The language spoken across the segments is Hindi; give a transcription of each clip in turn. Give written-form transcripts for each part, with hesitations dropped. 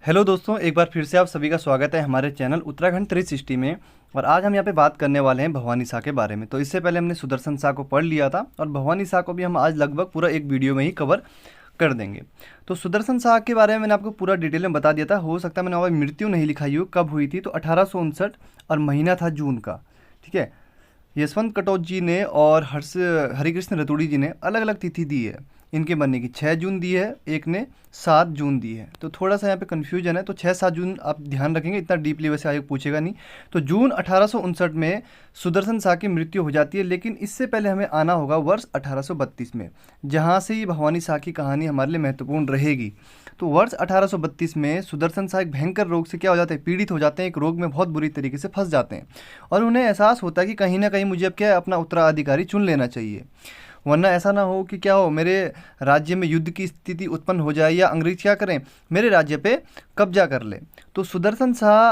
हेलो दोस्तों, एक बार फिर से आप सभी का स्वागत है हमारे चैनल उत्तराखंड 360 में। और आज हम यहाँ पे बात करने वाले हैं भवानी शाह के बारे में। तो इससे पहले हमने सुदर्शन शाह को पढ़ लिया था और भवानी शाह को भी हम आज लगभग पूरा एक वीडियो में ही कवर कर देंगे। तो सुदर्शन शाह के बारे में मैंने आपको पूरा डिटेल में बता दिया था। हो सकता है मैंने वहाँ मृत्यु नहीं लिखाई हो, कब हुई थी, तो 1859 और महीना था जून का। ठीक है, यशवंत कटोच जी ने और हरिकृष्ण रतूड़ी जी ने अलग अलग तिथि दी है इनके बनने की। 6 जून दी है, एक ने 7 जून दी है। तो थोड़ा सा यहाँ पे कन्फ्यूजन है, तो 6-7 जून आप ध्यान रखेंगे, इतना डीपली वैसे आयोग पूछेगा नहीं। तो जून 1859 में सुदर्शन शाह की मृत्यु हो जाती है। लेकिन इससे पहले हमें आना होगा वर्ष 1832 में, जहाँ से ये भवानी शाह की कहानी हमारे लिए महत्वपूर्ण रहेगी। तो वर्ष 1832 में सुदर्शन शाह एक भयंकर रोग से क्या हो जाते हैं, पीड़ित हो जाते हैं। एक रोग में बहुत बुरी तरीके से फंस जाते हैं और उन्हें एहसास होता है कि कहीं ना कहीं मुझे अब क्या है, अपना उत्तराधिकारी चुन लेना चाहिए, वरना ऐसा ना हो कि क्या हो, मेरे राज्य में युद्ध की स्थिति उत्पन्न हो जाए या अंग्रेज क्या करें, मेरे राज्य पे कब्जा कर ले। तो सुदर्शन शाह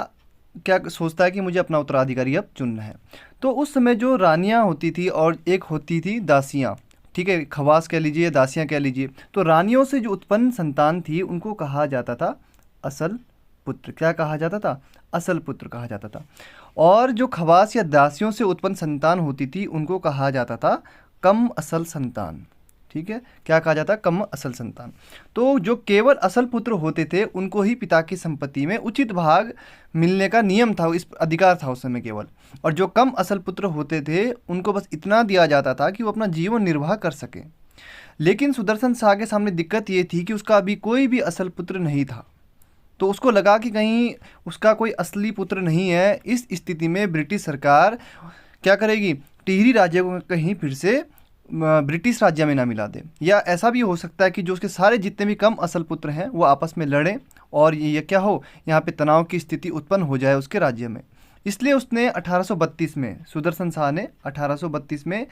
क्या सोचता है कि मुझे अपना उत्तराधिकारी अब चुनना है। तो उस समय जो रानियां होती थी और एक होती थी दासियां, ठीक है, खवास कह लीजिए, दासियां कह लीजिए। तो रानियों से जो उत्पन्न संतान थी उनको कहा जाता था असल पुत्र। क्या कहा जाता था? असल पुत्र कहा जाता था। और जो खवास या दासियों से उत्पन्न संतान होती थी उनको कहा जाता था कम असल संतान। ठीक है, क्या कहा जाता है? कम असल संतान। तो जो केवल असल पुत्र होते थे उनको ही पिता की संपत्ति में उचित भाग मिलने का नियम था, इस अधिकार था उस समय केवल। और जो कम असल पुत्र होते थे उनको बस इतना दिया जाता था कि वो अपना जीवन निर्वाह कर सके। लेकिन सुदर्शन शाह के सामने दिक्कत ये थी कि उसका अभी कोई भी असल पुत्र नहीं था। तो उसको लगा कि कहीं उसका कोई असली पुत्र नहीं है। इस स्थिति में ब्रिटिश सरकार क्या करेगी, टिहरी राज्य को कहीं फिर से ब्रिटिश राज्य में ना मिला दे। या ऐसा भी हो सकता है कि जो उसके सारे जितने भी कम असल पुत्र हैं वो आपस में लड़ें और ये क्या हो, यहाँ पे तनाव की स्थिति उत्पन्न हो जाए उसके राज्य में। इसलिए उसने 1832 में, सुदर्शन शाह ने 1832 में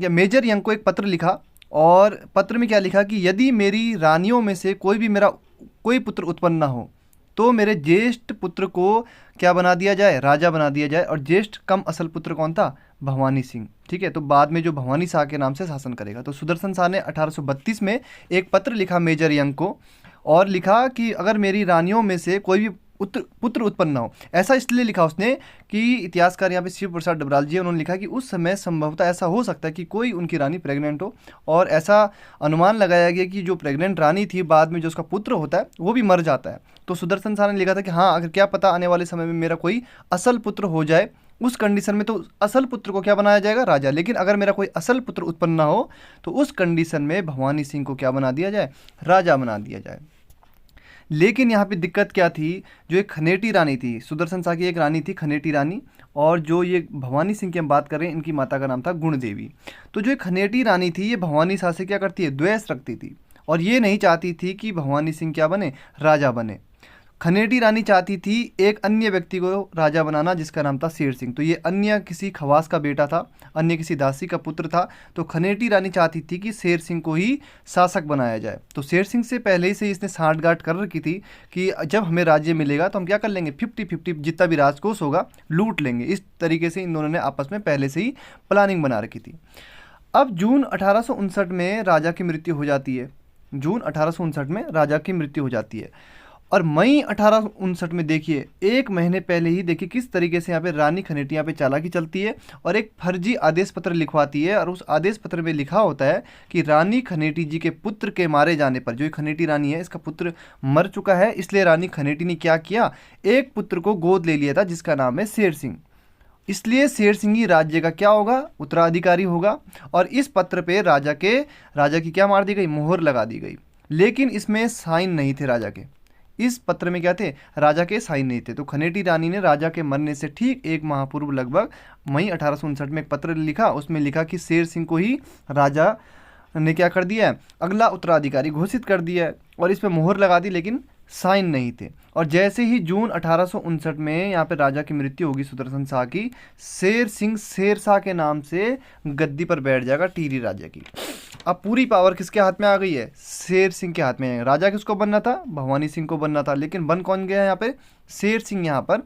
मेजर यंग को एक पत्र लिखा। और पत्र में क्या लिखा कि यदि मेरी रानियों में से कोई भी मेरा कोई पुत्र उत्पन्न ना हो तो मेरे ज्येष्ठ पुत्र को क्या बना दिया जाए, राजा बना दिया जाए। और ज्येष्ठ कम असल पुत्र कौन था? भवानी सिंह। ठीक है, तो बाद में जो भवानी शाह के नाम से शासन करेगा। तो सुदर्शन शाह ने 1832 में एक पत्र लिखा मेजर यंग को और लिखा कि अगर मेरी रानियों में से कोई भी पुत्र उत्पन्न ना हो। ऐसा इसलिए लिखा उसने कि इतिहासकार यहाँ पे शिव प्रसाद डबराल जी, उन्होंने लिखा कि उस समय संभवतः ऐसा हो सकता है कि कोई उनकी रानी प्रेग्नेंट हो और ऐसा अनुमान लगाया गया कि जो प्रेग्नेंट रानी थी बाद में जो उसका पुत्र होता है वो भी मर जाता है। तो सुदर्शन शाह ने लिखा था कि हाँ, अगर क्या पता आने वाले समय में मेरा कोई असल पुत्र हो जाए, उस कंडीशन में तो असल पुत्र को क्या बनाया जाएगा? राजा। लेकिन अगर मेरा कोई असल पुत्र उत्पन्न ना हो तो उस कंडीशन में भवानी सिंह को क्या बना दिया जाए? राजा बना दिया जाए। लेकिन यहाँ पे दिक्कत क्या थी, जो एक खनेटी रानी थी, सुदर्शन शाह की एक रानी थी खनेटी रानी, और जो ये भवानी सिंह की हम बात कर रहे हैं इनकी माता का नाम था गुण देवी। तो जो एक खनेटी रानी थी ये भवानी शाह से क्या करती है? द्वेष रखती थी और ये नहीं चाहती थी कि भवानी सिंह क्या बने? राजा बने। खनेटी रानी चाहती थी एक अन्य व्यक्ति को राजा बनाना जिसका नाम था शेर सिंह। तो ये अन्य किसी खवास का बेटा था, अन्य किसी दासी का पुत्र था। तो खनेटी रानी चाहती थी कि शेर सिंह को ही शासक बनाया जाए। तो शेर सिंह से पहले ही से इसने साठगांठ कर रखी थी कि जब हमें राज्य मिलेगा तो हम क्या कर लेंगे, 50-50 जितना भी राजकोष होगा लूट लेंगे। इस तरीके से इन दोनों ने आपस में पहले से ही प्लानिंग बना रखी थी। अब जून 1859 में राजा की मृत्यु हो जाती है। जून 1859 में राजा की मृत्यु हो जाती है और मई 1859 में देखिए, एक महीने पहले ही देखिए किस तरीके से यहाँ पे रानी खनेटी यहाँ पे चालाकी चलती है और एक फर्जी आदेश पत्र लिखवाती है। और उस आदेश पत्र में लिखा होता है कि रानी खनेटी जी के पुत्र के मारे जाने पर, जो खनेटी रानी है इसका पुत्र मर चुका है, इसलिए रानी खनेटी ने क्या किया, एक पुत्र को गोद ले लिया था जिसका नाम है शेर सिंह। इसलिए शेर सिंह ही राज्य का क्या होगा? उत्तराधिकारी होगा। और इस पत्र पे राजा की क्या मार दी गई? मोहर लगा दी गई। लेकिन इसमें साइन नहीं थे राजा के। इस पत्र में क्या थे? राजा के साइन नहीं थे। तो खनेटी रानी ने राजा के मरने से ठीक एक माह पूर्व लगभग मई 1859 में एक पत्र लिखा। उसमें लिखा कि शेर सिंह को ही राजा ने क्या कर दिया है, अगला उत्तराधिकारी घोषित कर दिया है। और इस पर मोहर लगा दी, लेकिन साइन नहीं थे। और जैसे ही जून 1859 में यहाँ पे राजा की मृत्यु होगी सुदर्शन शाह की, शेर सिंह शेरशाह के नाम से गद्दी पर बैठ जाएगा टिहरी राज्य की। अब पूरी पावर किसके हाथ में आ गई है? शेर सिंह के हाथ में है। राजा किसको बनना था? भवानी सिंह को बनना था। लेकिन बन कौन गया यहाँ पे? शेर सिंह यहाँ पर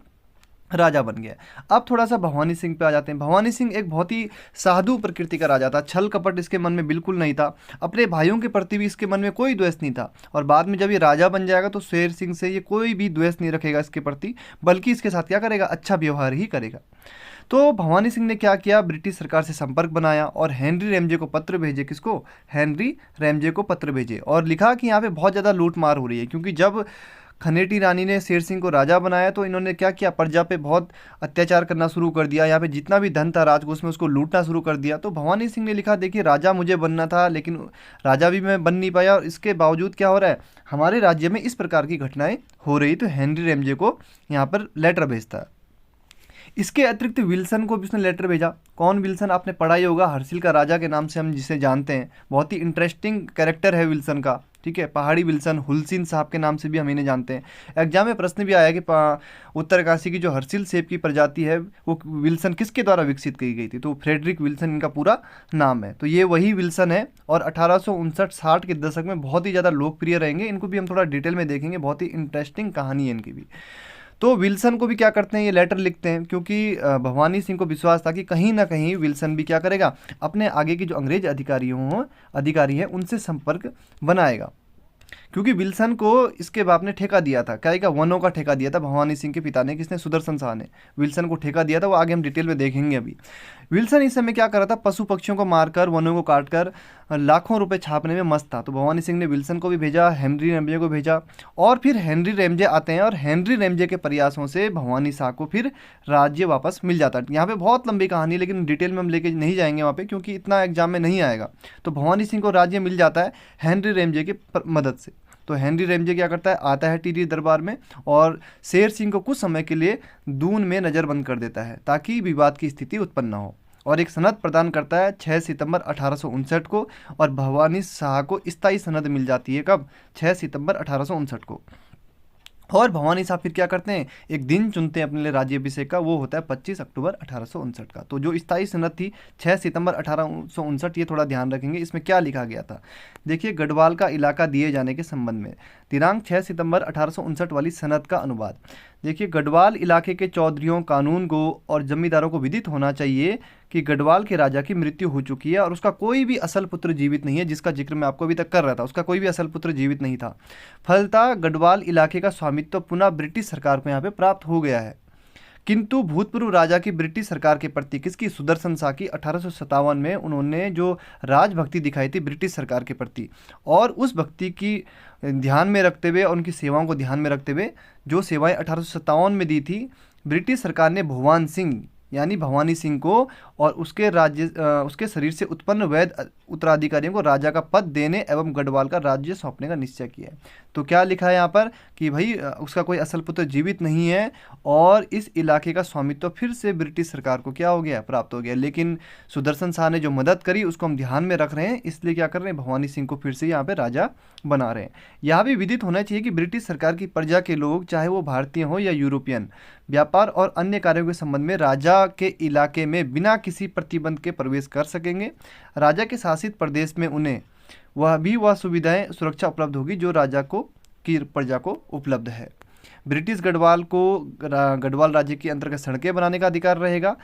राजा बन गया। अब थोड़ा सा भवानी सिंह पे आ जाते हैं। भवानी सिंह एक बहुत ही साधु प्रकृति का राजा था, छल कपट इसके मन में बिल्कुल नहीं था, अपने भाइयों के प्रति भी इसके मन में कोई द्वेष नहीं था, और बाद में जब ये राजा बन जाएगा तो शेर सिंह से ये कोई भी द्वेष नहीं रखेगा इसके प्रति, बल्कि इसके साथ क्या करेगा, अच्छा व्यवहार ही करेगा। तो भवानी सिंह ने क्या किया, ब्रिटिश सरकार से संपर्क बनाया और हेनरी रैमजे को पत्र भेजे। किसको, हेनरी रैमजे को पत्र भेजे, और लिखा कि यहाँ पे बहुत ज़्यादा लूट मार हो रही है, क्योंकि जब खनेटी रानी ने शेर सिंह को राजा बनाया तो इन्होंने क्या किया, प्रजा पे बहुत अत्याचार करना शुरू कर दिया, यहाँ पे जितना भी धन था राजकोष में उसको लूटना शुरू कर दिया। तो भवानी सिंह ने लिखा, देखिए राजा मुझे बनना था, लेकिन राजा भी मैं बन नहीं पाया, और इसके बावजूद क्या हो रहा है, हमारे राज्य में इस प्रकार की घटनाएं हो रही। तो हेनरी रैमजे को यहाँ पर लेटर भेजता है। इसके अतिरिक्त विल्सन को भी उसने लेटर भेजा। कौन विल्सन, आपने पढ़ा ही होगा, हर्सिल का राजा के नाम से हम जिसे जानते हैं। बहुत ही इंटरेस्टिंग कैरेक्टर है विल्सन का, ठीक है, पहाड़ी विल्सन, हुलसिन साहब के नाम से भी हम इन्हें जानते हैं। एग्जाम में प्रश्न भी आया कि उत्तरकाशी की जो हर्सिल सेब की प्रजाति है वो विल्सन किसके द्वारा विकसित की गई थी, तो फ्रेडरिक विल्सन इनका पूरा नाम है। तो ये वही विल्सन है, और 1859-60 के दशक में बहुत ही ज़्यादा लोकप्रिय रहेंगे। इनको भी हम थोड़ा डिटेल में देखेंगे, बहुत ही इंटरेस्टिंग कहानी है इनकी भी। तो विल्सन को भी क्या करते हैं, ये लेटर लिखते हैं, क्योंकि भवानी सिंह को विश्वास था कि कहीं ना कहीं विल्सन भी क्या करेगा, अपने आगे की जो अंग्रेज अधिकारी हैं उनसे संपर्क बनाएगा। क्योंकि विल्सन को इसके बाप ने ठेका दिया था, क्या का, वनों का ठेका दिया था भवानी सिंह के पिता ने, किसने, सुदर्शन शाह ने विल्सन को ठेका दिया था, वो आगे हम डिटेल में देखेंगे अभी। विल्सन इस समय क्या कर रहा था, पशु पक्षियों को मारकर, वनों को काटकर लाखों रुपए छापने में मस्त था। तो भवानी सिंह ने विल्सन को भी भेजा, हेनरी रैमजे को भेजा, और फिर हेनरी रैमजे आते हैं, और हेनरी रैमजे के प्रयासों से भवानी शाह को फिर राज्य वापस मिल जाता है। यहाँ पे बहुत लंबी कहानी है, लेकिन डिटेल में हम लेके नहीं जाएंगे वहाँ पे, क्योंकि इतना एग्जाम में नहीं आएगा। तो भवानी सिंह को राज्य मिल जाता है हेनरी रैमजे की मदद से। तो हेनरी रैमजे क्या करता है, आता है टिहरी दरबार में, और शेर सिंह को कुछ समय के लिए दून में नज़रबंद कर देता है, ताकि विवाद की स्थिति उत्पन्न ना हो, और एक सनद प्रदान करता है 6 सितंबर 1859 को, और भवानी शाह को स्थायी सनद मिल जाती है कब, 6 सितंबर 1859 को। और भवानी साहब फिर क्या करते हैं, एक दिन चुनते हैं अपने लिए राज्याभिषेक का, वो होता है 25 अक्टूबर 1859 का। तो जो स्थायी सनद थी 6 सितंबर 1859, ये थोड़ा ध्यान रखेंगे, इसमें क्या लिखा गया था। देखिए, गढ़वाल का इलाका दिए जाने के संबंध में दिनांक 6 सितंबर 1859 वाली सनद का अनुवाद। देखिए, गढ़वाल इलाके के चौधरियों, कानून गो और जमींदारों को विदित होना चाहिए कि गढ़वाल के राजा की मृत्यु हो चुकी है, और उसका कोई भी असल पुत्र जीवित नहीं है, जिसका जिक्र मैं आपको अभी तक कर रहा था, उसका कोई भी असल पुत्र जीवित नहीं था। फलतः गढ़वाल इलाके का स्वामित्व पुनः ब्रिटिश सरकार को यहाँ पे प्राप्त हो गया है। किंतु भूतपूर्व राजा की ब्रिटिश सरकार के प्रति, किसकी, सुदर्शन शाह की, 1857 में उन्होंने जो राजभक्ति दिखाई थी ब्रिटिश सरकार के प्रति, और उस भक्ति की ध्यान में रखते हुए, उनकी सेवाओं को ध्यान में रखते हुए, जो सेवाएं 1857 में दी थी, ब्रिटिश सरकार ने भुवन सिंह यानी भवानी सिंह को और उसके शरीर से उत्पन्न वैध उत्तराधिकारियों को राजा का पद देने एवं गढ़वाल का राज्य सौंपने का निश्चय किया है। तो क्या लिखा है यहाँ पर कि भाई उसका कोई असल पुत्र जीवित नहीं है, और इस इलाके का स्वामित्व फिर से ब्रिटिश सरकार को क्या हो गया, प्राप्त हो गया। लेकिन सुदर्शन शाह ने जो मदद करी उसको हम ध्यान में रख रहे हैं, इसलिए क्या कर रहे हैं, भवानी सिंह को फिर से यहाँ पे राजा बना रहे हैं। यह भी विदित होना चाहिए कि ब्रिटिश सरकार की प्रजा के लोग, चाहे वो भारतीय हो या यूरोपियन, व्यापार और अन्य कार्यों के संबंध में राजा के इलाके में बिना किसी प्रतिबंध के प्रवेश कर सकेंगे। राजा के शासित प्रदेश में उन्हें वह सुविधाएं, सुरक्षा उपलब्ध होगी जो राजा को की प्रजा को उपलब्ध है। ब्रिटिश गढ़वाल को गढ़वाल राज्य के अंतर्गत सड़कें बनाने का अधिकार रहेगा।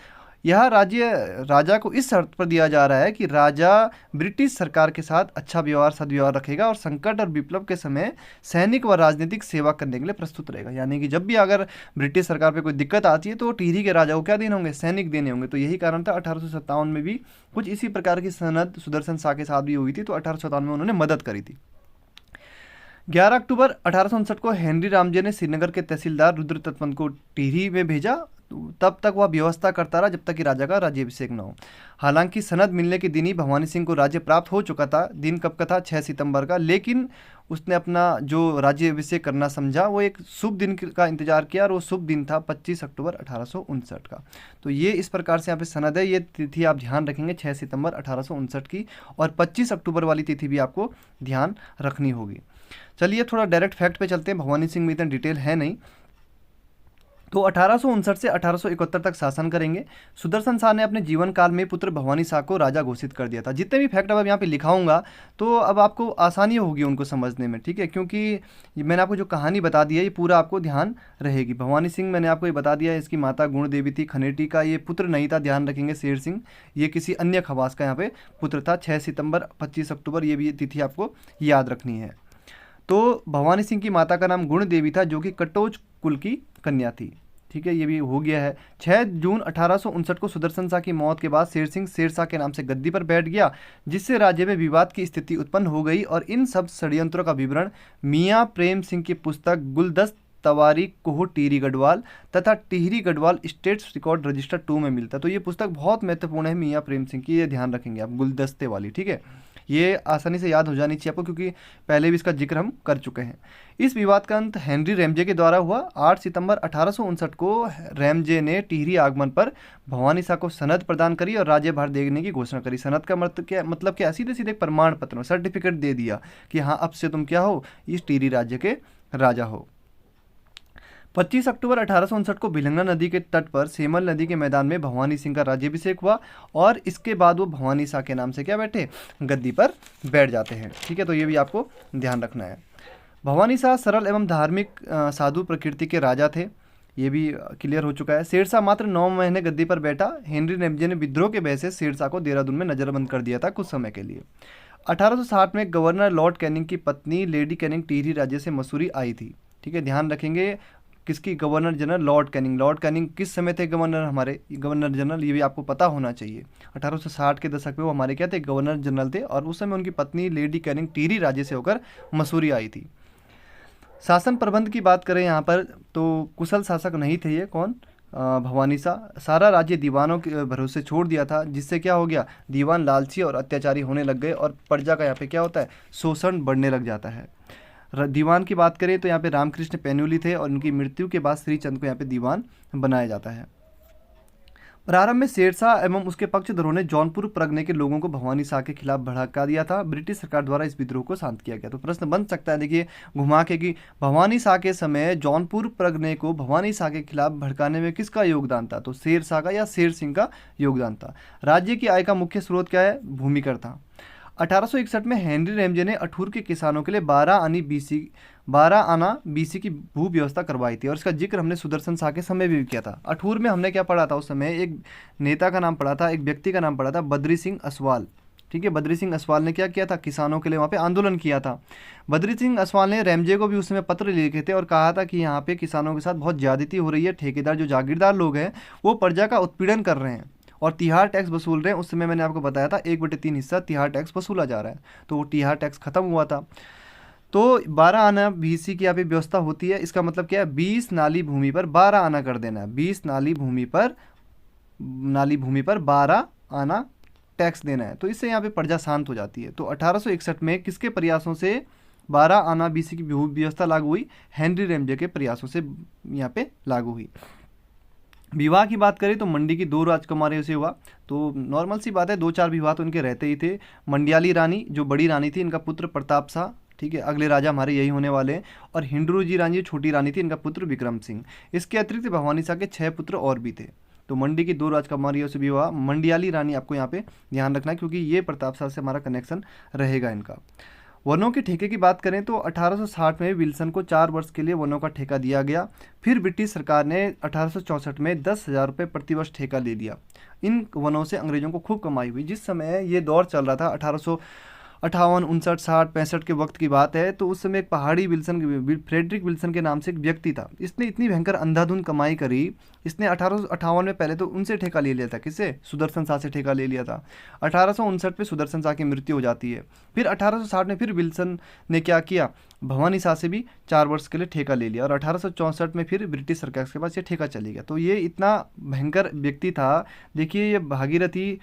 यह राज्य राजा को इस शर्त पर दिया जा रहा है कि राजा ब्रिटिश सरकार के साथ अच्छा व्यवहार, सद्व्यवहार रखेगा, और संकट और विप्लव के समय सैनिक व राजनीतिक सेवा करने के लिए प्रस्तुत रहेगा। यानी कि जब भी अगर ब्रिटिश सरकार पे कोई दिक्कत आती है तो टिहरी के राजा को क्या देने होंगे, सैनिक देने होंगे। तो यही कारण था 1857 में भी कुछ इसी प्रकार की सनद सुदर्शन शाह के साथ भी हुई थी, तो 1857 में उन्होंने मदद करी थी। 11 अक्टूबर 1859 को हेनरी रामजे ने श्रीनगर के तहसीलदार रुद्र तत्वंत को टिहरी में भेजा। तब तक वह व्यवस्था करता रहा जब तक कि राजा का राज्याभिषेक न हो। हालांकि सनद मिलने के दिन ही भवानी सिंह को राज्य प्राप्त हो चुका था। दिन कब का था, 6 सितंबर का, लेकिन उसने अपना जो राज्याभिषेक करना समझा वो एक शुभ दिन का इंतजार किया, और वो शुभ दिन था 25 अक्टूबर 1859 का। तो ये इस प्रकार से यहाँ पे सनद है, ये तिथि आप ध्यान रखेंगे 6 सितंबर 1859 की, और 25 अक्टूबर वाली तिथि भी आपको ध्यान रखनी होगी। चलिए थोड़ा डायरेक्ट फैक्ट पे चलते हैं, भवानी सिंह में इतना डिटेल है नहीं। तो 1859 से 1871 तक शासन करेंगे। सुदर्शन शाह ने अपने जीवन काल में पुत्र भवानी शाह को राजा घोषित कर दिया था। जितने भी फैक्ट अब यहाँ पे लिखाऊंगा तो अब आपको आसानी होगी उनको समझने में, ठीक है, क्योंकि मैंने आपको जो कहानी बता दी है ये पूरा आपको ध्यान रहेगी। भवानी सिंह मैंने आपको ये बता दिया है, इसकी माता गुण देवी थी। खनेटी का ये पुत्र नहीं था, ध्यान रखेंगे, शेर सिंह ये किसी अन्य खवास का यहाँ पे पुत्र था। 6 सितंबर 25 अक्टूबर ये भी तिथि आपको याद रखनी है। तो भवानी सिंह की माता का नाम गुण देवी था, जो कि कटोच कुल की कन्या थी, ठीक है, ये भी हो गया है। 6 जून 1859 को सुदर्शन शाह की मौत के बाद शेर सिंह शेरशाह के नाम से गद्दी पर बैठ गया, जिससे राज्य में विवाद की स्थिति उत्पन्न हो गई। और इन सब षड्यंत्रों का विवरण मियाँ प्रेम सिंह की पुस्तक गुलदस्त तवारीख कोह टिहरी गढ़वाल तथा Tehri Garhwal states record register 2 में मिलता है। तो ये पुस्तक बहुत महत्वपूर्ण है मियाँ प्रेम सिंह की, ये ध्यान रखेंगे आप, गुलदस्ते वाली, ठीक है, ये आसानी से याद हो जानी चाहिए आपको, क्योंकि पहले भी इसका जिक्र हम कर चुके हैं। इस विवाद का अंत हेनरी रैमजे के द्वारा हुआ। 8 सितंबर 1859 को रैमजे ने टिहरी आगमन पर भवानी शाह को सनद प्रदान करी और राज्यभार देने की घोषणा करी। सनद का मतलब क्या, सीधे सीधे प्रमाण पत्र, सर्टिफिकेट दे दिया कि हाँ अब से तुम क्या हो, इस टिहरी राज्य के राजा हो। 25 अक्टूबर 1859 को भिलंगा नदी के तट पर सेमल नदी के मैदान में भवानी सिंह का राज्याभिषेक हुआ और इसके बाद वो भवानी शाह के नाम से क्या बैठे, गद्दी पर बैठ जाते हैं, ठीक है। तो ये भी आपको ध्यान रखना है। भवानी शाह सरल एवं धार्मिक साधु प्रकृति के राजा थे, ये भी क्लियर हो चुका है। शेरशाह मात्र 9 महीने गद्दी पर बैठा। हेनरी रैमजे ने विद्रोह के वजह से शेरशाह को देहरादून में नजरबंद कर दिया था कुछ समय के लिए। 1860 में गवर्नर लॉर्ड कैनिंग की पत्नी लेडी कैनिंग टिहरी राज्य से मसूरी आई थी, ठीक है, ध्यान रखेंगे किसकी, governor general Lord Canning. Lord Canning किस समय थे गवर्नर, हमारे गवर्नर जनरल, ये भी आपको पता होना चाहिए। 1860 के दशक में वो हमारे क्या थे, गवर्नर जनरल थे, और उस समय उनकी पत्नी लेडी कैनिंग टिहरी राज्य से होकर मसूरी आई थी। शासन प्रबंध की बात करें यहाँ पर तो कुशल शासक नहीं थे ये, कौन, भवानी शाह। सारा राज्य दीवानों के भरोसे छोड़ दिया था, जिससे क्या हो गया, दीवान लालची और अत्याचारी होने लग गए और प्रजा का यहाँ पे क्या होता है, शोषण बढ़ने लग जाता है। दीवान की बात करें तो यहाँ पे रामकृष्ण पैन्यूली थे और उनकी मृत्यु के बाद श्रीचंद को यहाँ पे दीवान बनाया जाता है। प्रारंभ में शेरशाह एवं उसके पक्षधरों ने जौनपुर परगने के लोगों को भवानी शाह के खिलाफ भड़का दिया था। ब्रिटिश सरकार द्वारा इस विद्रोह को शांत किया गया। तो प्रश्न बन सकता है, देखिए घुमा के, कि भवानी शाह के समय जौनपुर परगने को भवानी शाह के खिलाफ भड़काने में किसका योगदान था, तो शेरशाह का या शेर सिंह का योगदान था। राज्य की आय का मुख्य स्रोत क्या है, भूमिकर था। 1861 में हेनरी रैमजे ने अठूर के किसानों के लिए 12 आना बीसी की भू व्यवस्था करवाई थी, और इसका जिक्र हमने सुदर्शन शाह के समय भी किया था। अठूर में हमने क्या पढ़ा था, उस समय एक नेता का नाम पढ़ा था, एक व्यक्ति का नाम पढ़ा था, बद्री सिंह असवाल, ठीक है। बद्री सिंह असवाल ने क्या किया था, किसानों के लिए वहाँ पे आंदोलन किया था। बद्री सिंह असवाल ने रैमजे को भी उस समय पत्र लिखे थे और कहा था कि यहाँ पे किसानों के साथ बहुत ज्यादती हो रही है, ठेकेदार जो जागीरदार लोग हैं वो प्रजा का उत्पीड़न कर रहे हैं और तिहार टैक्स वसूल रहे हैं। उस समय मैंने आपको बताया था 1/3 हिस्सा तिहार टैक्स वसूला जा रहा है, तो वो तिहार टैक्स खत्म हुआ था। तो 12 आना बीसी की यहाँ पे व्यवस्था होती है। इसका मतलब क्या है, 20 नाली भूमि पर 12 आना कर देना है, 20 नाली भूमि पर 12 आना टैक्स देना है। तो इससे यहाँ पे प्रजा शांत हो जाती है। तो 1861 में किसके प्रयासों से 12 आना बीसी की व्यवस्था लागू हुई, हेनरी रैमजे के प्रयासों से यहाँ पे लागू हुई। विवाह की बात करें तो मंडी की 2 राजकुमारियों से हुआ। तो नॉर्मल सी बात है, 2-4 विवाह तो इनके रहते ही थे। मंडियाली रानी जो बड़ी रानी थी, इनका पुत्र प्रताप शाह, ठीक है, अगले राजा हमारे यही होने वाले हैं। और हिंडरू जी रानी जो छोटी रानी थी, इनका पुत्र विक्रम सिंह। इसके अतिरिक्त भवानी शाह के 6 पुत्र और भी थे। तो मंडी की 2 राजकुमारियों से विवाह, मंडियाली रानी आपको यहाँ पे ध्यान रखना है, क्योंकि ये प्रताप शाह से हमारा कनेक्शन रहेगा इनका। वनों के ठेके की बात करें तो 1860 में विल्सन को 4 वर्ष के लिए वनों का ठेका दिया गया। फिर ब्रिटिश सरकार ने 1864 में 10,000 रुपये प्रतिवर्ष ठेका ले लिया। इन वनों से अंग्रेजों को खूब कमाई हुई। जिस समय ये दौर चल रहा था 1858, 59, 60, 65 के वक्त की बात है, तो उस समय एक पहाड़ी फ्रेडरिक विल्सन के नाम से एक व्यक्ति था। इसने इतनी भयंकर अंधाधुंध कमाई करी, इसने 1858 में पहले तो उनसे ठेका ले लिया था, किससे, सुदर्शन शाह से ठेका ले लिया था। 1859 में सुदर्शन शाह की मृत्यु हो जाती है। फिर 1860 में फिर विल्सन ने क्या किया, भवानी शाह से भी 4 वर्ष के लिए ठेका ले लिया और 1864 में फिर ब्रिटिश सरकार के पास ये ठेका चली गया। तो ये इतना भयंकर व्यक्ति था। देखिए ये भागीरथी,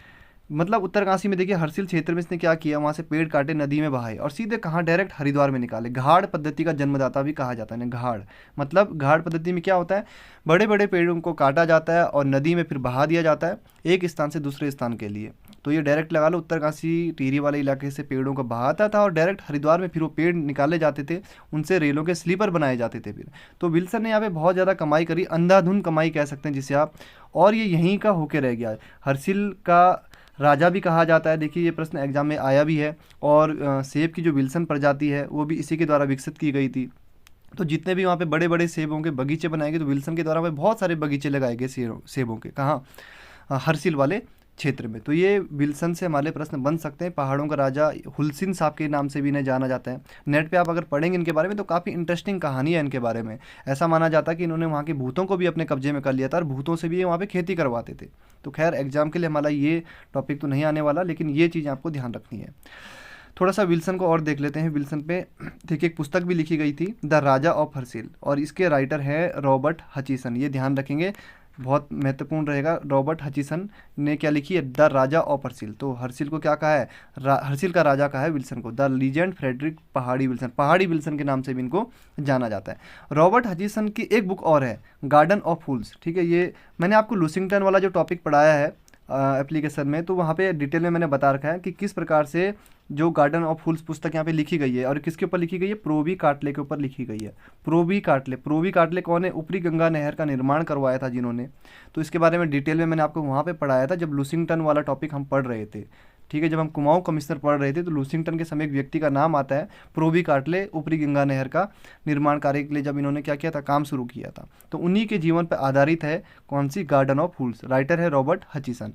मतलब उत्तरकाशी में देखिए हरसिल क्षेत्र में इसने क्या किया, वहाँ से पेड़ काटे, नदी में बहाए और सीधे कहाँ, डायरेक्ट हरिद्वार में निकाले। घाड़ पद्धति का जन्मदाता भी कहा जाता है। घाड़ मतलब, घाड़ पद्धति में क्या होता है, बड़े बड़े पेड़ों को काटा जाता है और नदी में फिर बहा दिया जाता है एक स्थान से दूसरे स्थान के लिए। तो ये डायरेक्ट लगा लो उत्तरकाशी टिहरी वाले इलाके से पेड़ों का बहाता था और डायरेक्ट हरिद्वार में फिर वो पेड़ निकाले जाते थे, उनसे रेलों के स्लीपर बनाए जाते थे फिर। तो विल्सन ने यहाँ पे बहुत ज़्यादा कमाई करी, अंधाधुन कमाई कह सकते हैं जिसे आप, और ये यहीं का होके रह गया। हर्षिल का राजा भी कहा जाता है, देखिए ये प्रश्न एग्जाम में आया भी है। और सेब की जो विल्सन प्रजाति है वो भी इसी के द्वारा विकसित की गई थी। तो जितने भी वहाँ पे बड़े बड़े सेबों के बगीचे बनाए गए तो विल्सन के द्वारा वहाँ बहुत सारे बगीचे लगाए गए सेबों के, कहाँ, हर्षिल वाले क्षेत्र में। तो ये विल्सन से हमारे प्रश्न बन सकते हैं। पहाड़ों का राजा हुलसिन साहब के नाम से भी इन्हें जाना जाता है। नेट पे आप अगर पढ़ेंगे इनके बारे में तो काफ़ी इंटरेस्टिंग कहानी है इनके बारे में। ऐसा माना जाता है कि इन्होंने वहाँ के भूतों को भी अपने कब्जे में कर लिया था और भूतों से भी ये वहाँ पे खेती करवाते थे। तो खैर एग्जाम के लिए हमारा ये टॉपिक तो नहीं आने वाला, लेकिन ये चीज़ आपको ध्यान रखनी है। थोड़ा सा विल्सन को और देख लेते हैं। विल्सन पे देखिए एक पुस्तक भी लिखी गई थी, द राजा ऑफ हर्षिल, और इसके राइटर है रॉबर्ट हचिसन। ये ध्यान रखेंगे, बहुत महत्वपूर्ण रहेगा। रॉबर्ट हचिसन ने क्या लिखी है, द राजा ऑफ हर्षिल। तो हर्षिल को क्या कहा है, हर्षिल का राजा कहा है विल्सन को, द लीजेंड फ्रेडरिक पहाड़ी विल्सन, पहाड़ी विल्सन के नाम से भी इनको जाना जाता है। रॉबर्ट हचिसन की एक बुक और है, गार्डन ऑफ फूल्स, ठीक है। ये मैंने आपको लूसिंगटन वाला जो टॉपिक पढ़ाया है एप्लीकेशन में, तो वहाँ पे डिटेल में मैंने बता रखा है कि किस प्रकार से जो गार्डन ऑफ फूल्स पुस्तक यहाँ पे लिखी गई है, और किसके ऊपर लिखी गई है, प्रोबी काटले के ऊपर लिखी गई है। प्रोबी काटले कौन है, ऊपरी गंगा नहर का निर्माण करवाया था जिन्होंने। तो इसके बारे में डिटेल में मैंने आपको वहाँ पे पढ़ाया था जब लूसिंगटन वाला टॉपिक हम पढ़ रहे थे, ठीक है। जब हम कुमाऊं कमिश्नर पढ़ रहे थे तो लूसिंगटन के समय एक व्यक्ति का नाम आता है, प्रोबी काटले, ऊपरी गंगा नहर का निर्माण कार्य के लिए जब इन्होंने क्या किया था, काम शुरू किया था। तो उन्हीं के जीवन पर आधारित है कौन सी, गार्डन ऑफ फूल्स। राइटर है रॉबर्ट हचिसन,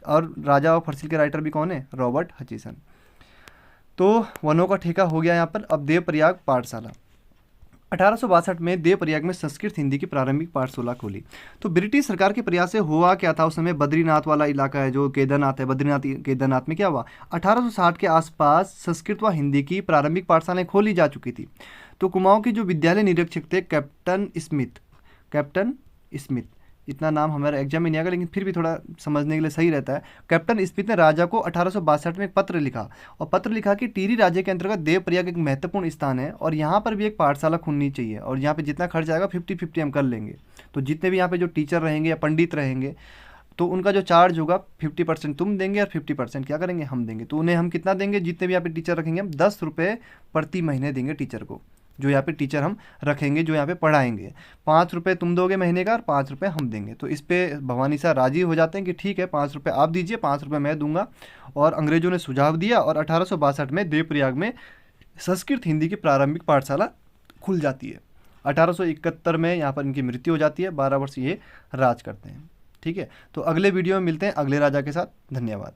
और राजा ऑफ हर्षिल के राइटर भी कौन है, रॉबर्ट हचिसन। तो वनों का ठेका हो गया यहाँ पर। अब देवप्रयाग पाठशाला, 1862 में देवप्रयाग में संस्कृत हिंदी की प्रारंभिक पाठशाला खोली। तो ब्रिटिश सरकार के प्रयास से हुआ क्या था, उस समय बद्रीनाथ वाला इलाका है जो केदारनाथ है, बद्रीनाथ केदारनाथ में क्या हुआ, 1860 के आसपास संस्कृत व हिंदी की प्रारंभिक पाठशालाएं खोली जा चुकी थी। तो कुमाऊं के जो विद्यालय निरीक्षक थे कैप्टन स्मिथ, इतना नाम हमारे एग्जाम में नहीं आएगा लेकिन फिर भी थोड़ा समझने के लिए सही रहता है। कैप्टन स्मिथ ने राजा को 1862 में एक पत्र लिखा, और पत्र लिखा कि टिहरी राज्य के अंतर्गत देवप्रयाग एक महत्वपूर्ण स्थान है और यहाँ पर भी एक पाठशाला खुलनी चाहिए, और यहाँ पे जितना खर्च आएगा 50-50 हम कर लेंगे। तो जितने भी यहाँ पे जो टीचर रहेंगे या पंडित रहेंगे तो उनका जो चार्ज होगा 50% तुम देंगे और 50% क्या करेंगे, हम देंगे। तो उन्हें हम कितना देंगे, जितने भी यहाँ पे टीचर रखेंगे हम 10 रुपये प्रति महीने देंगे टीचर को, जो यहाँ पे टीचर हम रखेंगे जो यहाँ पे पढ़ाएंगे। 5 रुपये तुम दोगे महीने का और 5 रुपये हम देंगे। तो इस पर भवानी सर राजी हो जाते हैं कि ठीक है 5 रुपये आप दीजिए, 5 रुपये मैं दूंगा। और अंग्रेजों ने सुझाव दिया और 1862 में देवप्रयाग में संस्कृत हिंदी की प्रारंभिक पाठशाला खुल जाती है। 1871 में यहाँ पर इनकी मृत्यु हो जाती है। 12 वर्ष ये राज करते हैं, ठीक है। तो अगले वीडियो में मिलते हैं अगले राजा के साथ। धन्यवाद।